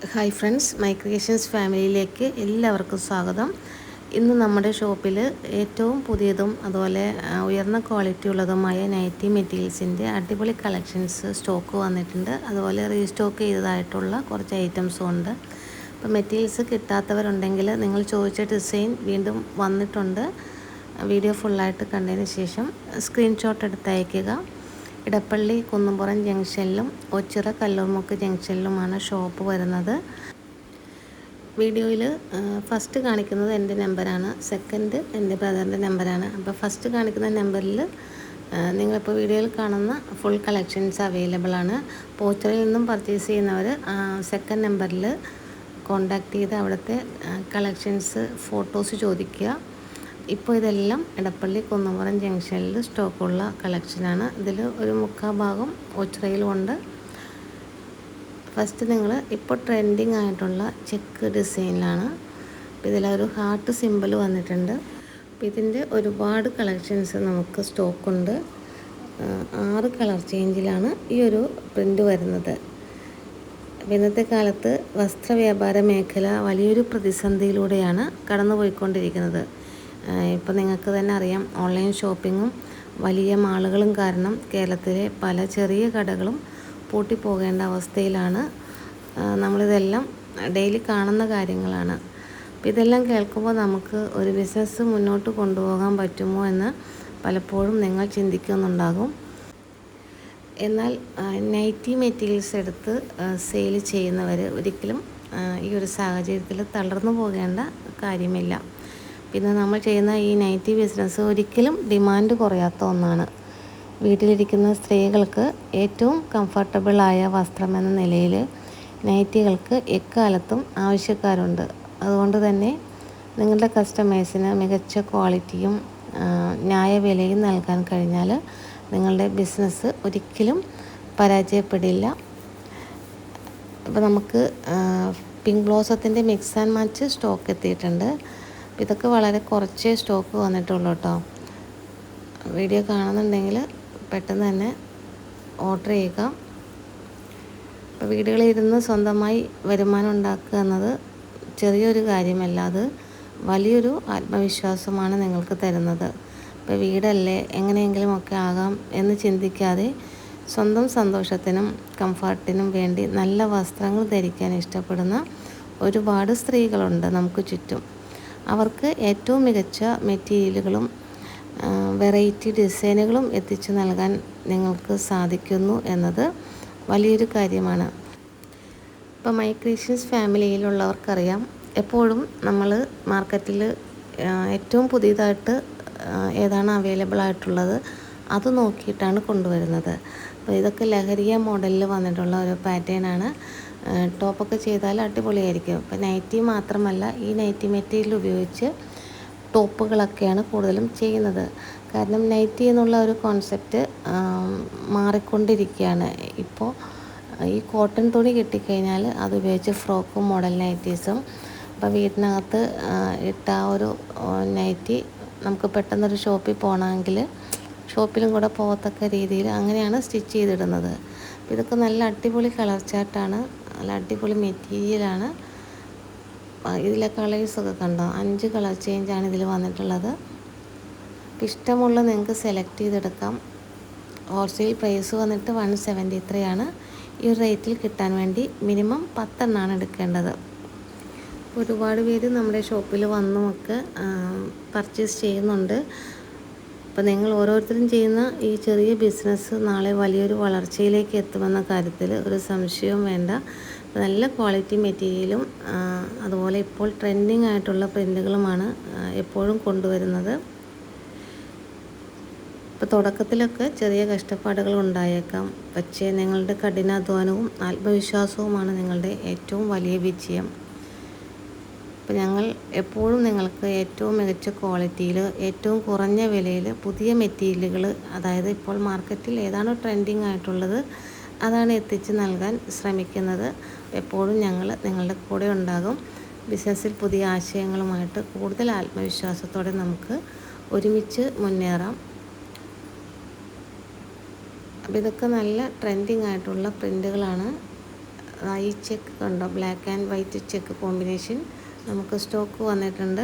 Hi friends, my creations ഫാമിലിയിലേക്ക് എല്ലാവർക്കും സ്വാഗതം. ഇന്ന് നമ്മുടെ ഷോപ്പിൽ ഏറ്റവും പുതിയതും അതുപോലെ ഉയർന്ന ക്വാളിറ്റി ഉള്ളതുമായ നൈറ്റി മെറ്റീരിയൽസിൻ്റെ അടിപൊളി കളക്ഷൻസ് സ്റ്റോക്ക് വന്നിട്ടുണ്ട്. അതുപോലെ റീസ്റ്റോക്ക് ചെയ്തതായിട്ടുള്ള കുറച്ച് ഐറ്റംസും ഉണ്ട്. അപ്പോൾ മെറ്റീരിയൽസ് കിട്ടാത്തവരുണ്ടെങ്കിൽ നിങ്ങൾ ചോദിച്ച ഡിസൈൻ വീണ്ടും വന്നിട്ടുണ്ട്. വീഡിയോ ഫുള്ളായിട്ട് കണ്ടതിന് ശേഷം സ്ക്രീൻഷോട്ട് എടുത്ത് അയയ്ക്കുക. ഇടപ്പള്ളി കുന്നുംപുറം ജംഗ്ഷനിലും ഒച്ചിറ കല്ലൂർമുക്ക് ജംഗ്ഷനിലുമാണ് ഷോപ്പ് വരുന്നത്. വീഡിയോയിൽ ഫസ്റ്റ് കാണിക്കുന്നത് എൻ്റെ നമ്പറാണ്, സെക്കൻഡ് എൻ്റെ ബ്രദറിൻ്റെ നമ്പറാണ്. അപ്പോൾ ഫസ്റ്റ് കാണിക്കുന്ന നമ്പറിൽ നിങ്ങളിപ്പോൾ വീഡിയോയിൽ കാണുന്ന ഫുൾ കളക്ഷൻസ് അവൈലബിൾ ആണ്. പോച്ചറിൽ നിന്നും പർച്ചേസ് ചെയ്യുന്നവർ സെക്കൻഡ് നമ്പറിൽ കോൺടാക്റ്റ് ചെയ്ത് അവിടുത്തെ കളക്ഷൻസ് ഫോട്ടോസ് ചോദിക്കുക. ഇപ്പോൾ ഇതെല്ലാം ഇടപ്പള്ളി കുന്നുംപുറം ജംഗ്ഷനിൽ സ്റ്റോക്കുള്ള കളക്ഷനാണ്. ഇതിൽ ഒരു മുക്കാൽ ഭാഗം ഒച്ചിറയിലുമുണ്ട്. ഫസ്റ്റ് നിങ്ങൾ ഇപ്പോൾ ട്രെൻഡിങ് ആയിട്ടുള്ള ചെക്ക് ഡിസൈനിലാണ്. ഇതിലൊരു ഹാർട്ട് സിമ്പിൾ വന്നിട്ടുണ്ട്. ഇതിൻ്റെ ഒരുപാട് കളക്ഷൻസ് നമുക്ക് സ്റ്റോക്കുണ്ട്. 6 കളർ ചേഞ്ചിലാണ് ഈ ഒരു പ്രിൻ്റ് വരുന്നത്. ഇന്നത്തെ കാലത്ത് വസ്ത്രവ്യാപാര മേഖല വലിയൊരു പ്രതിസന്ധിയിലൂടെയാണ് കടന്നുപോയിക്കൊണ്ടിരിക്കുന്നത്. ഇപ്പോൾ നിങ്ങൾക്ക് തന്നെ അറിയാം, ഓൺലൈൻ ഷോപ്പിങ്ങും വലിയ മാളുകളും കാരണം കേരളത്തിലെ പല ചെറിയ കടകളും പൂട്ടിപ്പോകേണ്ട അവസ്ഥയിലാണ്. നമ്മളിതെല്ലാം ഡെയിലി കാണുന്ന കാര്യങ്ങളാണ്. അപ്പോൾ ഇതെല്ലാം കേൾക്കുമ്പോൾ നമുക്ക് ഒരു ബിസിനസ് മുന്നോട്ട് കൊണ്ടുപോകാൻ പറ്റുമോ എന്ന് പലപ്പോഴും നിങ്ങൾ ചിന്തിക്കുന്നുണ്ടാകും. എന്നാൽ നൈറ്റി മെറ്റീരിയൽസ് എടുത്ത് സെയിൽ ചെയ്യുന്നവർ ഒരിക്കലും ഈ ഒരു സാഹചര്യത്തിൽ തളർന്നു പോകേണ്ട കാര്യമില്ല. പിന്നെ നമ്മൾ ചെയ്യുന്ന ഈ നൈറ്റി ബിസിനസ് ഒരിക്കലും ഡിമാൻഡ് കുറയാത്ത ഒന്നാണ്. വീട്ടിലിരിക്കുന്ന സ്ത്രീകൾക്ക് ഏറ്റവും കംഫർട്ടബിളായ വസ്ത്രമെന്ന നിലയിൽ നൈറ്റികൾക്ക് എക്കാലത്തും ആവശ്യക്കാരുണ്ട്. അതുകൊണ്ട് തന്നെ നിങ്ങളുടെ കസ്റ്റമേഴ്സിന് മികച്ച ക്വാളിറ്റിയും ന്യായവിലയും നൽകാൻ കഴിഞ്ഞാൽ നിങ്ങളുടെ ബിസിനസ് ഒരിക്കലും പരാജയപ്പെടില്ല. ഇപ്പോൾ നമുക്ക് പിങ്ക് ബ്ലോസത്തിൻ്റെ മിക്സ് ആൻഡ് മാച്ച് സ്റ്റോക്ക് എത്തിയിട്ടുണ്ട്. ഇതൊക്കെ വളരെ കുറച്ചേ സ്റ്റോക്ക് വന്നിട്ടുള്ളൂ കേട്ടോ. വീഡിയോ കാണുന്നുണ്ടെങ്കിൽ പെട്ടെന്ന് തന്നെ ഓർഡർ ചെയ്യുക. അപ്പോൾ വീടുകളിലിരുന്ന് സ്വന്തമായി വരുമാനം ഉണ്ടാക്കുക എന്നത് ചെറിയൊരു കാര്യമല്ല, അത് വലിയൊരു ആത്മവിശ്വാസമാണ് നിങ്ങൾക്ക് തരുന്നത്. ഇപ്പോൾ വീടല്ലേ, എങ്ങനെയെങ്കിലും ഒക്കെ ആകാം എന്ന് ചിന്തിക്കാതെ സ്വന്തം സന്തോഷത്തിനും കംഫർട്ടിനും വേണ്ടി നല്ല വസ്ത്രങ്ങൾ ധരിക്കാൻ ഇഷ്ടപ്പെടുന്ന ഒരുപാട് സ്ത്രീകളുണ്ട് നമുക്ക് ചുറ്റും. അവർക്ക് ഏറ്റവും മികച്ച മെറ്റീരിയലുകളും വെറൈറ്റി ഡിസൈനുകളും എത്തിച്ചു നൽകാൻ നിങ്ങൾക്ക് സാധിക്കുന്നു എന്നത് വലിയൊരു കാര്യമാണ്. ഇപ്പോൾ മൈ ക്രിയേഷൻസ് ഫാമിലിയിലുള്ളവർക്കറിയാം, എപ്പോഴും നമ്മൾ മാർക്കറ്റിൽ ഏറ്റവും പുതിയതായിട്ട് ഏതാണ് അവൈലബിൾ ആയിട്ടുള്ളത് അത് നോക്കിയിട്ടാണ് കൊണ്ടുവരുന്നത്. അപ്പോൾ ഇതൊക്കെ ലഹരിയ മോഡലിൽ വന്നിട്ടുള്ള ഒരു പാറ്റേണാണ്. ടോപ്പൊക്കെ ചെയ്താൽ അടിപൊളിയായിരിക്കും. ഇപ്പോൾ നൈറ്റി മാത്രമല്ല, ഈ നൈറ്റി മെറ്റീരിയൽ ഉപയോഗിച്ച് ടോപ്പുകളൊക്കെയാണ് കൂടുതലും ചെയ്യുന്നത്. കാരണം നൈറ്റി എന്നുള്ള ഒരു കോൺസെപ്റ്റ് മാറിക്കൊണ്ടിരിക്കുകയാണ്. ഇപ്പോൾ ഈ കോട്ടൺ തുണി കിട്ടിക്കഴിഞ്ഞാൽ അത് ഉപയോഗിച്ച് ഫ്രോക്കും മോഡൽ നൈറ്റീസും, ഇപ്പോൾ വീട്ടിനകത്ത് ഇട്ട ഒരു നൈറ്റി നമുക്ക് പെട്ടെന്നൊരു ഷോപ്പിൽ പോകണമെങ്കിൽ ഷോപ്പിലും കൂടെ പോകത്തക്ക രീതിയിൽ അങ്ങനെയാണ് സ്റ്റിച്ച് ചെയ്തിടുന്നത്. ഇതൊക്കെ നല്ല അടിപൊളി കളർ ചാർട്ടാണ്, നല്ല അടിപൊളി മെറ്റീരിയലാണ്. ഇതിലെ കളേഴ്സൊക്കെ കണ്ടോ, 5 കളർ ചേഞ്ചാണ് ഇതിൽ വന്നിട്ടുള്ളത്. ഇഷ്ടമുള്ള നിങ്ങൾക്ക് സെലക്ട് ചെയ്തെടുക്കാം. ഹോൾസെയിൽ പ്രൈസ് വന്നിട്ട് 173 ആണ്. ഈ റേറ്റിൽ കിട്ടാൻ വേണ്ടി മിനിമം 10 എണ്ണമാണ് എടുക്കേണ്ടത്. ഒരുപാട് പേര് നമ്മുടെ ഷോപ്പിൽ വന്നുമൊക്കെ പർച്ചേസ് ചെയ്യുന്നുണ്ട്. അപ്പോൾ നിങ്ങൾ ഓരോരുത്തരും ചെയ്യുന്ന ഈ ചെറിയ ബിസിനസ് നാളെ വലിയൊരു വളർച്ചയിലേക്ക് എത്തുമെന്ന കാര്യത്തിൽ ഒരു സംശയവും വേണ്ട. നല്ല ക്വാളിറ്റി മെറ്റീരിയലും അതുപോലെ ഇപ്പോൾ ട്രെൻഡിങ് ആയിട്ടുള്ള പ്രിൻ്റുകളുമാണ് എപ്പോഴും കൊണ്ടുവരുന്നത്. ഇപ്പോൾ തുടക്കത്തിലൊക്കെ ചെറിയ കഷ്ടപ്പാടുകൾ ഉണ്ടായേക്കാം, പക്ഷേ നിങ്ങളുടെ കഠിനാധ്വാനവും ആത്മവിശ്വാസവുമാണ് നിങ്ങളുടെ ഏറ്റവും വലിയ വിജയം. അപ്പോൾ ഞങ്ങൾ എപ്പോഴും നിങ്ങൾക്ക് ഏറ്റവും മികച്ച ക്വാളിറ്റിയിൽ ഏറ്റവും കുറഞ്ഞ വിലയിൽ പുതിയ മെറ്റീരിയലുകൾ, അതായത് ഇപ്പോൾ മാർക്കറ്റിൽ ഏതാണോ ട്രെൻഡിങ് ആയിട്ടുള്ളത് അതാണ് എത്തിച്ച് നൽകാൻ ശ്രമിക്കുന്നത്. എപ്പോഴും ഞങ്ങൾ നിങ്ങളുടെ കൂടെ ഉണ്ടാകും. ബിസിനസ്സിൽ പുതിയ ആശയങ്ങളുമായിട്ട് കൂടുതൽ ആത്മവിശ്വാസത്തോടെ നമുക്ക് ഒരുമിച്ച് മുന്നേറാം. അപ്പോൾ ഇതൊക്കെ നല്ല ട്രെൻഡിങ് ആയിട്ടുള്ള പ്രിൻ്റുകളാണ്. ഈ ചെക്ക് കണ്ടോ, black and white check combination നമുക്ക് സ്റ്റോക്ക് വന്നിട്ടുണ്ട്.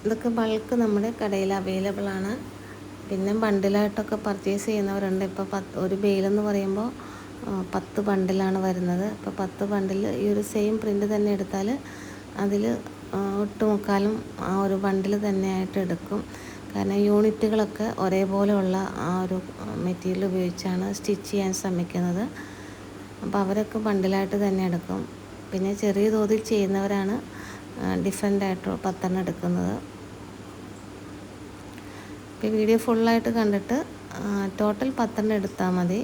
ഇതൊക്കെ ബൾക്ക് നമ്മുടെ കടയിൽ അവൈലബിൾ ആണ്. പിന്നെ ബണ്ടിലായിട്ടൊക്കെ പർച്ചേസ് ചെയ്യുന്നവരുണ്ട്. ഇപ്പോൾ ഒരു ബെയിലെന്ന് പറയുമ്പോൾ 10 ബണ്ടിലാണ് വരുന്നത്. അപ്പോൾ 10 ബണ്ടിൽ ഈ ഒരു സെയിം പ്രിൻ്റ് തന്നെ എടുത്താൽ അതിൽ ഒട്ടുമുക്കാലും ആ ഒരു ബണ്ടിൽ തന്നെയായിട്ട് എടുക്കും. കാരണം യൂണിറ്റുകളൊക്കെ ഒരേപോലെയുള്ള ആ ഒരു മെറ്റീരിയൽ ഉപയോഗിച്ചാണ് സ്റ്റിച്ച് ചെയ്യാൻ ശ്രമിക്കുന്നത്. അപ്പോൾ അവരൊക്കെ ബണ്ടിലായിട്ട് തന്നെ എടുക്കും. പിന്നെ ചെറിയ തോതിൽ ചെയ്യുന്നവരാണ് ഡിഫറെൻ്റ് ആയിട്ട് 10 എടുക്കുന്നത്. ഇപ്പോൾ വീഡിയോ ഫുള്ളായിട്ട് കണ്ടിട്ട് ടോട്ടൽ 10 എടുത്താൽ മതി.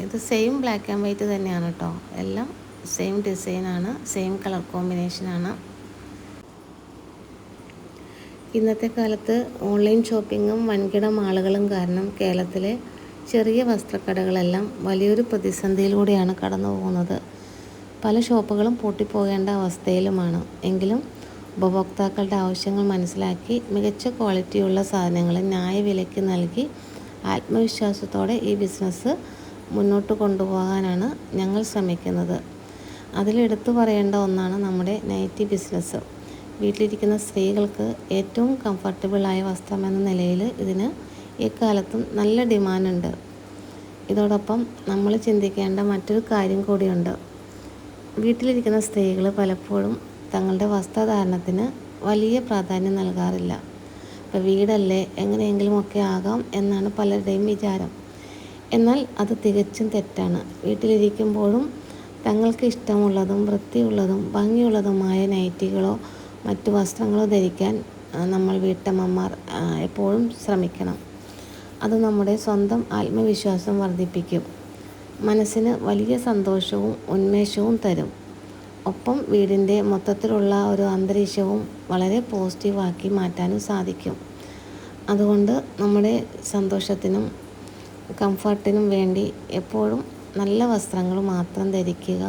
ഇത് സെയിം ബ്ലാക്ക് ആൻഡ് വൈറ്റ് തന്നെയാണ് കേട്ടോ. എല്ലാം സെയിം ഡിസൈനാണ്, സെയിം കളർ കോമ്പിനേഷനാണ്. ഇന്നത്തെ കാലത്ത് ഓൺലൈൻ ഷോപ്പിങ്ങും വൻകിട മാളുകളും കാരണം കേരളത്തിലെ ചെറിയ വസ്ത്രക്കടകളെല്ലാം വലിയൊരു പ്രതിസന്ധിയിലൂടെയാണ് കടന്നു പോകുന്നത്. പല ഷോപ്പുകളും പൂട്ടിപ്പോകേണ്ട അവസ്ഥയിലുമാണ്. എങ്കിലും ഉപഭോക്താക്കളുടെ ആവശ്യങ്ങൾ മനസ്സിലാക്കി മികച്ച ക്വാളിറ്റിയുള്ള സാധനങ്ങൾ ന്യായവിലയ്ക്ക് നൽകി ആത്മവിശ്വാസത്തോടെ ഈ ബിസിനസ് മുന്നോട്ട് കൊണ്ടുപോകാനാണ് ഞങ്ങൾ ശ്രമിക്കുന്നത്. അതിലെടുത്തു പറയേണ്ട ഒന്നാണ് നമ്മുടെ നൈറ്റി ബിസിനസ്. വീട്ടിലിരിക്കുന്ന സ്ത്രീകൾക്ക് ഏറ്റവും കംഫർട്ടബിളായ വസ്ത്രമെന്ന നിലയിൽ ഇതിന് എക്കാലത്തും നല്ല ഡിമാൻഡുണ്ട്. ഇതോടൊപ്പം നമ്മൾ ചിന്തിക്കേണ്ട മറ്റൊരു കാര്യം കൂടിയുണ്ട്. വീട്ടിലിരിക്കുന്ന സ്ത്രീകൾ പലപ്പോഴും തങ്ങളുടെ വസ്ത്രധാരണത്തിന് വലിയ പ്രാധാന്യം നൽകാറില്ല. ഇപ്പോൾ വീടല്ലേ, എങ്ങനെയെങ്കിലുമൊക്കെ ആകാം എന്നാണ് പലരുടെയും വിചാരം. എന്നാൽ അത് തികച്ചും തെറ്റാണ്. വീട്ടിലിരിക്കുമ്പോഴും തങ്ങൾക്ക് ഇഷ്ടമുള്ളതും വൃത്തിയുള്ളതും ഭംഗിയുള്ളതുമായ നൈറ്റികളോ മറ്റു വസ്ത്രങ്ങളോ ധരിക്കാൻ നമ്മൾ വീട്ടമ്മമാർ എപ്പോഴും ശ്രമിക്കണം. അത് നമ്മുടെ സ്വന്തം ആത്മവിശ്വാസം വർദ്ധിപ്പിക്കും, മനസ്സിന് വലിയ സന്തോഷവും ഉന്മേഷവും തരും. ഒപ്പം വീടിൻ്റെ മൊത്തത്തിലുള്ള ഒരു അന്തരീക്ഷവും വളരെ പോസിറ്റീവാക്കി മാറ്റാനും സാധിക്കും. അതുകൊണ്ട് നമ്മുടെ സന്തോഷത്തിനും കംഫർട്ടിനും വേണ്ടി എപ്പോഴും നല്ല വസ്ത്രങ്ങൾ മാത്രം ധരിക്കുക.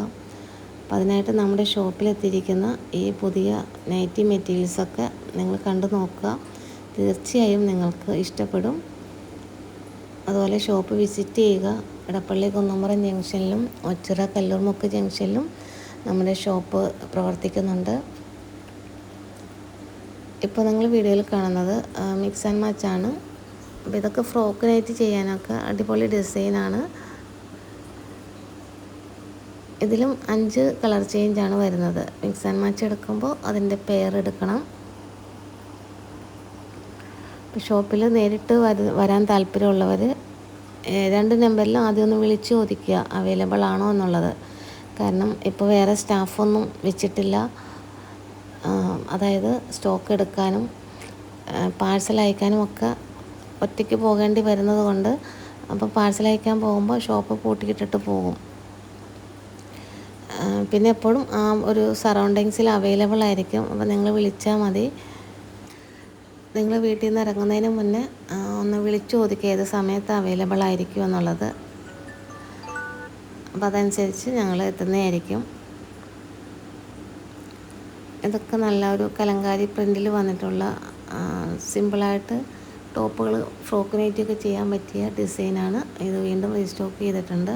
അപ്പോൾ അതിനായിട്ട് നമ്മുടെ ഷോപ്പിലെത്തിയിരിക്കുന്ന ഈ പുതിയ നൈറ്റി മെറ്റീരിയൽസൊക്കെ നിങ്ങൾ കണ്ടു നോക്കുക. തീർച്ചയായും നിങ്ങൾക്ക് ഇഷ്ടപ്പെടും. അതുപോലെ ഷോപ്പ് വിസിറ്റ് ചെയ്യുക. ഇടപ്പള്ളി കുന്നംപുറം ജംഗ്ഷനിലും ഒച്ചിറ കല്ലൂർമുക്ക് ജംഗ്ഷനിലും നമ്മുടെ ഷോപ്പ് പ്രവർത്തിക്കുന്നുണ്ട്. ഇപ്പോൾ നിങ്ങൾ വീഡിയോയിൽ കാണുന്നത് മിക്സ് ആൻഡ് മാച്ചാണ്. അപ്പോൾ ഇതൊക്കെ ഫ്രോക്ക് നൈറ്റ് ചെയ്യാനൊക്കെ അടിപൊളി ഡിസൈനാണ്. ഇതിലും 5 കളർ ചേഞ്ചാണ് വരുന്നത്. മിക്സ് ആൻഡ് മാച്ച് എടുക്കുമ്പോൾ അതിൻ്റെ പെയർ എടുക്കണം. ഷോപ്പിൽ നേരിട്ട് വരാൻ താല്പര്യമുള്ളവർ 2 നമ്പറിലും ആദ്യം ഒന്ന് വിളിച്ച് ചോദിക്കുക അവൈലബിൾ ആണോ എന്നുള്ളത്. കാരണം ഇപ്പോൾ വേറെ സ്റ്റാഫൊന്നും വെച്ചിട്ടില്ല. അതായത് സ്റ്റോക്ക് എടുക്കാനും പാഴ്സൽ അയക്കാനും ഒക്കെ ഒറ്റയ്ക്ക് പോകേണ്ടി വരുന്നത് കൊണ്ട് അപ്പോൾ പാഴ്സൽ അയക്കാൻ പോകുമ്പോൾ ഷോപ്പ് പൂട്ടിയിട്ടിട്ട് പോകും. പിന്നെ എപ്പോഴും ആ ഒരു സറൗണ്ടിങ്സിൽ അവൈലബിൾ ആയിരിക്കും. അപ്പോൾ നിങ്ങൾ വിളിച്ചാൽ മതി. നിങ്ങൾ വീട്ടിൽ നിന്ന് ഇറങ്ങുന്നതിന് മുന്നേ ഒന്ന് വിളിച്ചു ചോദിക്കുക ഏത് സമയത്ത് അവൈലബിൾ ആയിരിക്കും എന്നുള്ളത്. അപ്പോൾ അതനുസരിച്ച് ഞങ്ങൾ എത്തുന്നതായിരിക്കും. ഇതൊക്കെ നല്ല ഒരു കലങ്കാരി പ്രിൻറ്റിൽ വന്നിട്ടുള്ള സിമ്പിളായിട്ട് ടോപ്പുകൾ ഫ്രോക്ക് നൈറ്റിയൊക്കെ ചെയ്യാൻ പറ്റിയ ഡിസൈനാണ്. ഇത് വീണ്ടും റീസ്റ്റോക്ക് ചെയ്തിട്ടുണ്ട്.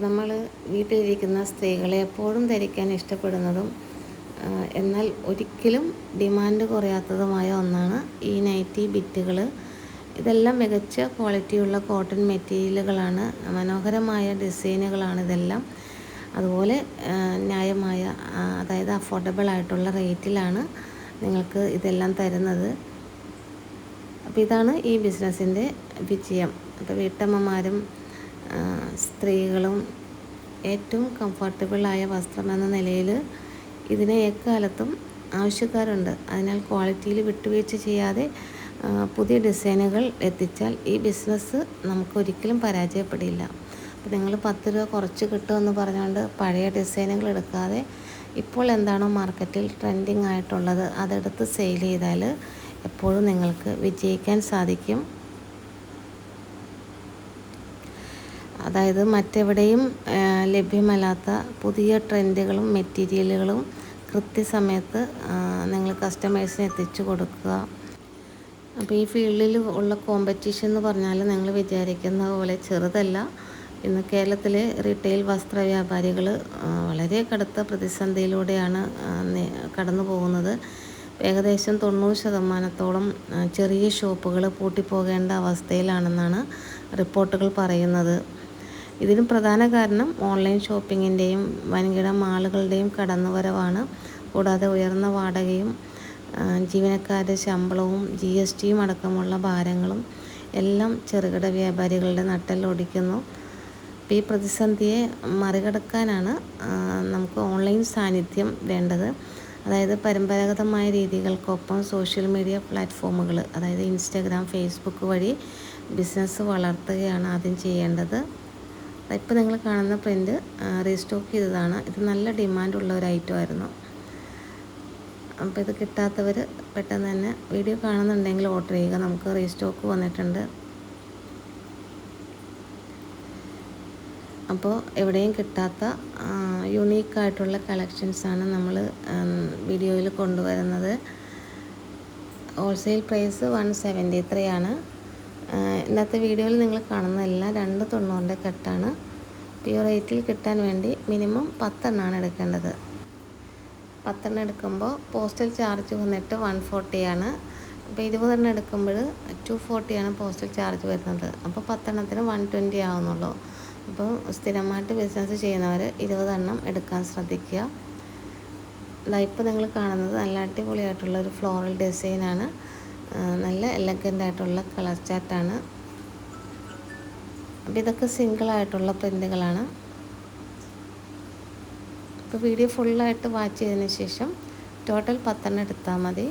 നമ്മൾ വീട്ടിലിരിക്കുന്ന സ്ത്രീകളെ എപ്പോഴും ധരിക്കാൻ ഇഷ്ടപ്പെടുന്നതും എന്നാൽ ഒരിക്കലും ഡിമാൻഡ് കുറയാത്തതുമായ ഒന്നാണ് ഈ നൈറ്റി ബിറ്റുകൾ. ഇതെല്ലാം മികച്ച ക്വാളിറ്റിയുള്ള കോട്ടൺ മെറ്റീരിയലുകളാണ്. മനോഹരമായ ഡിസൈനുകളാണ് ഇതെല്ലാം. അതുപോലെ ന്യായമായ, അതായത് അഫോർഡബിൾ ആയിട്ടുള്ള റേറ്റിലാണ് നിങ്ങൾക്ക് ഇതെല്ലാം തരുന്നത്. അപ്പോൾ ഇതാണ് ഈ ബിസിനസ്സിൻ്റെ വിജയം. അപ്പോൾ വീട്ടമ്മമാരും സ്ത്രീകളും ഏറ്റവും കംഫർട്ടബിളായ വസ്ത്രം എന്ന നിലയിൽ ഇതിനെ എക്കാലത്തും ആവശ്യക്കാരുണ്ട്. അതിനാൽ ക്വാളിറ്റിയിൽ വിട്ടുവീഴ്ച ചെയ്യാതെ പുതിയ ഡിസൈനുകൾ എത്തിച്ചാൽ ഈ ബിസിനസ് നമുക്ക് ഒരിക്കലും പരാജയപ്പെടില്ല. അപ്പോൾ നിങ്ങൾ 10 രൂപ കുറച്ച് കിട്ടുമെന്ന് പറഞ്ഞുകൊണ്ട് പഴയ ഡിസൈനുകൾ എടുക്കാതെ ഇപ്പോൾ എന്താണോ മാർക്കറ്റിൽ ട്രെൻഡിങ് ആയിട്ടുള്ളത് അതെടുത്ത് സെയിൽ ചെയ്താൽ എപ്പോഴും നിങ്ങൾക്ക് വിജയിക്കാൻ സാധിക്കും. അതായത് മറ്റെവിടെയും ലഭ്യമല്ലാത്ത പുതിയ ട്രെൻഡുകളും മെറ്റീരിയലുകളും കൃത്യസമയത്ത് നിങ്ങൾ കസ്റ്റമേഴ്സിന് എത്തിച്ചു കൊടുക്കുക. അപ്പോൾ ഈ ഫീൽഡിൽ ഉള്ള കോമ്പറ്റീഷൻ എന്ന് പറഞ്ഞാൽ നിങ്ങൾ വിചാരിക്കുന്ന പോലെ ചെറുതല്ല. ഇന്ന് കേരളത്തിലെ റീറ്റെയിൽ വസ്ത്ര വ്യാപാരികൾ വളരെ കടുത്ത പ്രതിസന്ധിയിലൂടെയാണ് കടന്നു പോകുന്നത്. ഏകദേശം 90% ചെറിയ ഷോപ്പുകൾ പൂട്ടിപ്പോകേണ്ട അവസ്ഥയിലാണെന്നാണ് റിപ്പോർട്ടുകൾ പറയുന്നത്. ഇതിന് പ്രധാന കാരണം ഓൺലൈൻ ഷോപ്പിങ്ങിൻ്റെയും വൻകിട മാളുകളുടെയും കടന്നുവരവാണ്. കൂടാതെ ഉയർന്ന വാടകയും ജീവനക്കാരുടെ ശമ്പളവും GSTയും അടക്കമുള്ള ഭാരങ്ങളും എല്ലാം ചെറുകിട വ്യാപാരികളുടെ നട്ടെല്ലൊടിക്കുന്നു. ഈ പ്രതിസന്ധിയെ മറികടക്കാനാണ് നമുക്ക് ഓൺലൈൻ സാന്നിധ്യം വേണ്ടത്. അതായത് പരമ്പരാഗതമായ രീതികൾക്കൊപ്പം സോഷ്യൽ മീഡിയ പ്ലാറ്റ്ഫോമുകൾ, അതായത് ഇൻസ്റ്റാഗ്രാം, ഫേസ്ബുക്ക് വഴി ബിസിനസ് വളർത്തുകയാണ് ആദ്യം ചെയ്യേണ്ടത്. ഇപ്പോൾ നിങ്ങൾ കാണുന്ന പ്രിൻ്റ് റീസ്റ്റോക്ക് ചെയ്തതാണ്. ഇത് നല്ല ഡിമാൻഡുള്ള ഒരു ഐറ്റം ആയിരുന്നു. അപ്പോൾ ഇത് കിട്ടാത്തവർ പെട്ടെന്ന് തന്നെ വീഡിയോ കാണുന്നുണ്ടെങ്കിൽ ഓർഡർ ചെയ്യുക. നമുക്ക് റീസ്റ്റോക്ക് വന്നിട്ടുണ്ട്. അപ്പോൾ എവിടെയും കിട്ടാത്ത യുണീക്കായിട്ടുള്ള കളക്ഷൻസാണ് നമ്മൾ വീഡിയോയിൽ കൊണ്ടുവരുന്നത്. ഹോൾസെയിൽ പ്രൈസ് 173 ആണ്. ഇന്നത്തെ വീഡിയോയിൽ നിങ്ങൾ കാണുന്നതെല്ലാം 290 കെട്ടാണ്. പ്യൂർ റേറ്റിൽ കിട്ടാൻ വേണ്ടി മിനിമം 10 എണ്ണമാണ് എടുക്കേണ്ടത്. 10 എണ്ണം എടുക്കുമ്പോൾ പോസ്റ്റൽ ചാർജ് വന്നിട്ട് 140 ആണ്. അപ്പോൾ 20 എണ്ണം എടുക്കുമ്പോൾ 240 ആണ് പോസ്റ്റൽ ചാർജ് വരുന്നത്. അപ്പോൾ 10 എണ്ണത്തിന് 120 ആവുന്നുള്ളൂ. അപ്പോൾ സ്ഥിരമായിട്ട് ബിസിനസ് ചെയ്യുന്നവർ 20 എണ്ണം എടുക്കാൻ ശ്രദ്ധിക്കുക. ഇപ്പോൾ നിങ്ങൾ കാണുന്നത് നല്ല അടിപൊളിയായിട്ടുള്ളൊരു ഫ്ലോറൽ ഡിസൈനാണ്. നല്ല എലഗൻ്റ് ആയിട്ടുള്ള കളർ ചാർട്ടാണ്. അപ്പോൾ ഇതൊക്കെ സിംഗിളായിട്ടുള്ള പ്രിൻ്റുകളാണ്. അപ്പോൾ വീഡിയോ ഫുള്ളായിട്ട് വാച്ച് ചെയ്തതിന് ശേഷം ടോട്ടൽ 10 എണ്ണം എടുത്താൽ മതി.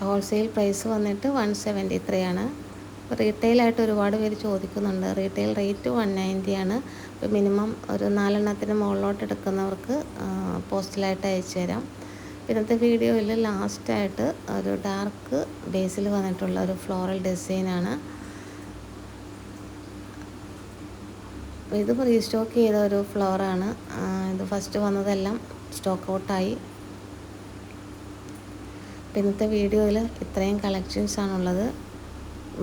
ഹോൾസെയിൽ പ്രൈസ് വന്നിട്ട് 173 ആണ്. റീറ്റെയിലായിട്ട് ഒരുപാട് പേര് ചോദിക്കുന്നുണ്ട്. റീറ്റെയിൽ റേറ്റ് 190 ആണ്. ഇപ്പോൾ മിനിമം ഒരു 4 എണ്ണത്തിന് മുകളിലോട്ട് എടുക്കുന്നവർക്ക് പോസ്റ്റലായിട്ട് അയച്ചു തരാം. ഇന്നത്തെ വീഡിയോയിൽ ലാസ്റ്റായിട്ട് ഒരു ഡാർക്ക് ബേസിൽ വന്നിട്ടുള്ള ഒരു ഫ്ലോറൽ ഡിസൈനാണ്. ഇത് റീസ്റ്റോക്ക് ചെയ്ത ഒരു ഫ്ലവറാണ്. ഇത് ഫസ്റ്റ് വന്നതെല്ലാം സ്റ്റോക്ക് ഔട്ടായി. ഇന്നത്തെ വീഡിയോയിൽ ഇത്രയും കളക്ഷൻസാണുള്ളത്.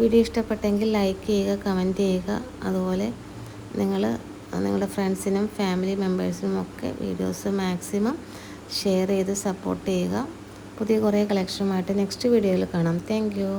വീഡിയോ ഇഷ്ടപ്പെട്ടെങ്കിൽ ലൈക്ക് ചെയ്യുക, കമൻറ്റ് ചെയ്യുക. അതുപോലെ നിങ്ങളുടെ ഫ്രണ്ട്സിനും ഫാമിലി മെമ്പേഴ്സിനും ഒക്കെ വീഡിയോസ് മാക്സിമം ഷെയർ ചെയ്ത് സപ്പോർട്ട് ചെയ്യുക. പുതിയ കുറേ കളക്ഷനുമായിട്ട് നെക്സ്റ്റ് വീഡിയോയിൽ കാണാം. Thank you.